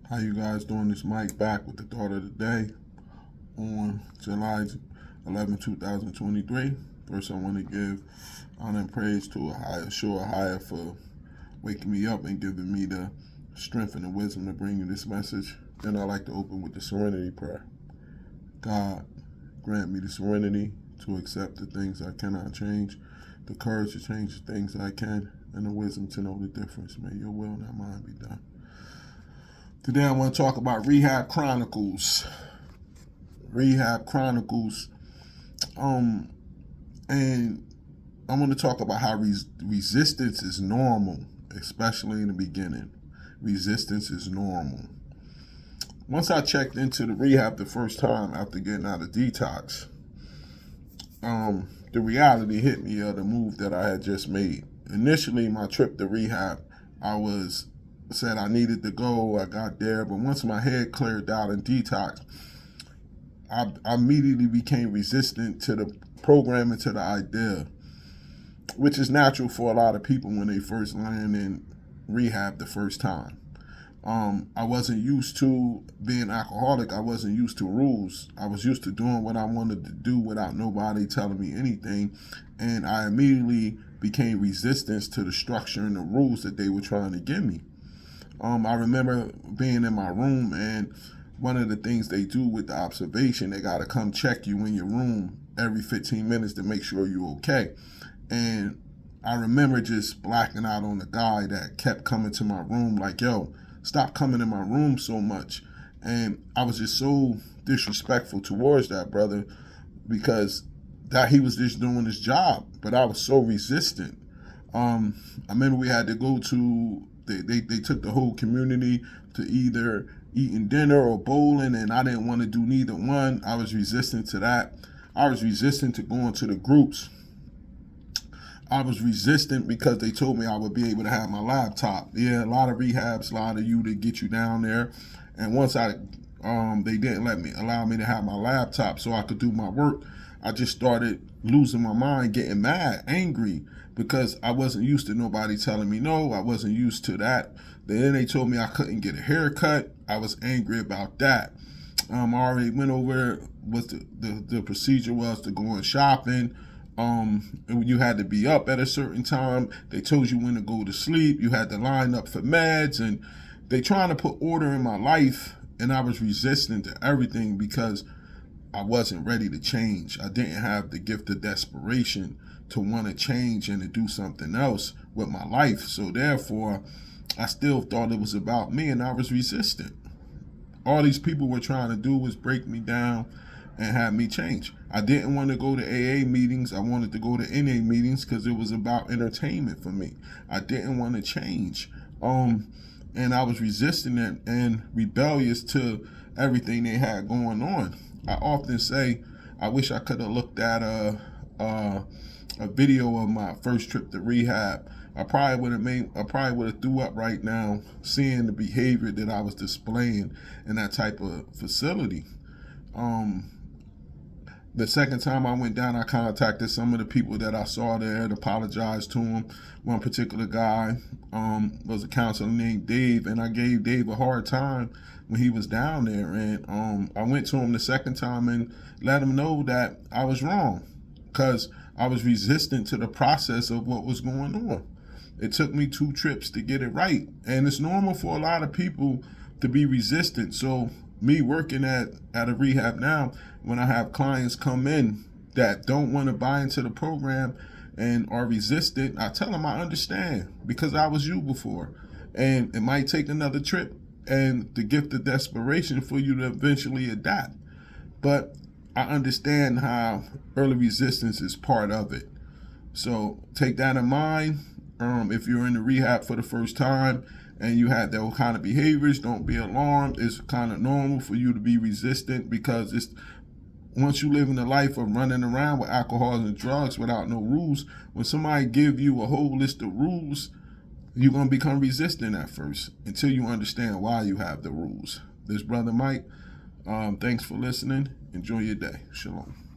How you guys doing? This Mike back with the thought of the day on July 11, 2023. First, I want to give honor and praise to a higher for waking me up and giving me the strength and the wisdom to bring you this message. Then I like to open with the serenity prayer. God, grant me the serenity to accept the things I cannot change, the courage to change the things I can, and the wisdom to know the difference. May your will, not mine, be done. Today I want to talk about Rehab Chronicles. Rehab Chronicles. And I want to talk about how resistance is normal, especially in the beginning. Resistance is normal. Once I checked into the rehab the first time after getting out of detox, the reality hit me of the move that I had just made. Initially, my trip to rehab, I said I needed to go. I got there, but once my head cleared out in detox, I immediately became resistant to the program and to the idea, which is natural for a lot of people when they first land in rehab the first time. I wasn't used to being alcoholic. I wasn't used to rules. I was used to doing what I wanted to do without nobody telling me anything, and I immediately became resistant to the structure and the rules that they were trying to give me. I remember being in my room, and one of the things they do with the observation, they got to come check you in your room every 15 minutes to make sure you're okay. And I remember just blacking out on the guy that kept coming to my room like, yo, stop coming in my room so much. And I was just so disrespectful towards that brother because that he was just doing his job, but I was so resistant. I remember we had to go to, they took the whole community to either eating dinner or bowling, and I didn't want to do neither one. I was resistant to that. I was resistant to going to the groups. I was resistant because they told me I would be able to have my laptop. Yeah, a lot of rehabs, a lot of you to get you down there. And once they didn't allow me to have my laptop so I could do my work, I just started losing my mind, getting mad, angry, because I wasn't used to nobody telling me no. I wasn't used to that. Then they told me I couldn't get a haircut. I was angry about that. I already went over what the procedure was to go on shopping. You had to be up at a certain time. They told you when to go to sleep. You had to line up for meds, and they trying to put order in my life, and I was resistant to everything because I wasn't ready to change. I didn't have the gift of desperation to want to change and to do something else with my life. So therefore, I still thought it was about me, and I was resistant. All these people were trying to do was break me down and have me change. I didn't want to go to AA meetings. I wanted to go to NA meetings because it was about entertainment for me. I didn't want to change. And I was resistant and rebellious to everything they had going on. I often say, I wish I could have looked at a video of my first trip to rehab. I probably would have threw up right now seeing the behavior that I was displaying in that type of facility. The second time I went down, I contacted some of the people that I saw there to apologize to them. One particular guy was a counselor named Dave, and I gave Dave a hard time when he was down there. And I went to him the second time and let him know that I was wrong because I was resistant to the process of what was going on. It took me 2 trips to get it right. And it's normal for a lot of people to be resistant. So me working at a rehab now, when I have clients come in that don't want to buy into the program and are resistant, I tell them I understand because I was you before. And it might take another trip and the gift of desperation for you to eventually adapt. But I understand how early resistance is part of it. So take that in mind. If you're in the rehab for the first time and you had those kind of behaviors, don't be alarmed. It's kind of normal for you to be resistant because once you live in the life of running around with alcohol and drugs without no rules, when somebody give you a whole list of rules, you're going to become resistant at first until you understand why you have the rules. This brother Mike, thanks for listening. Enjoy your day. Shalom.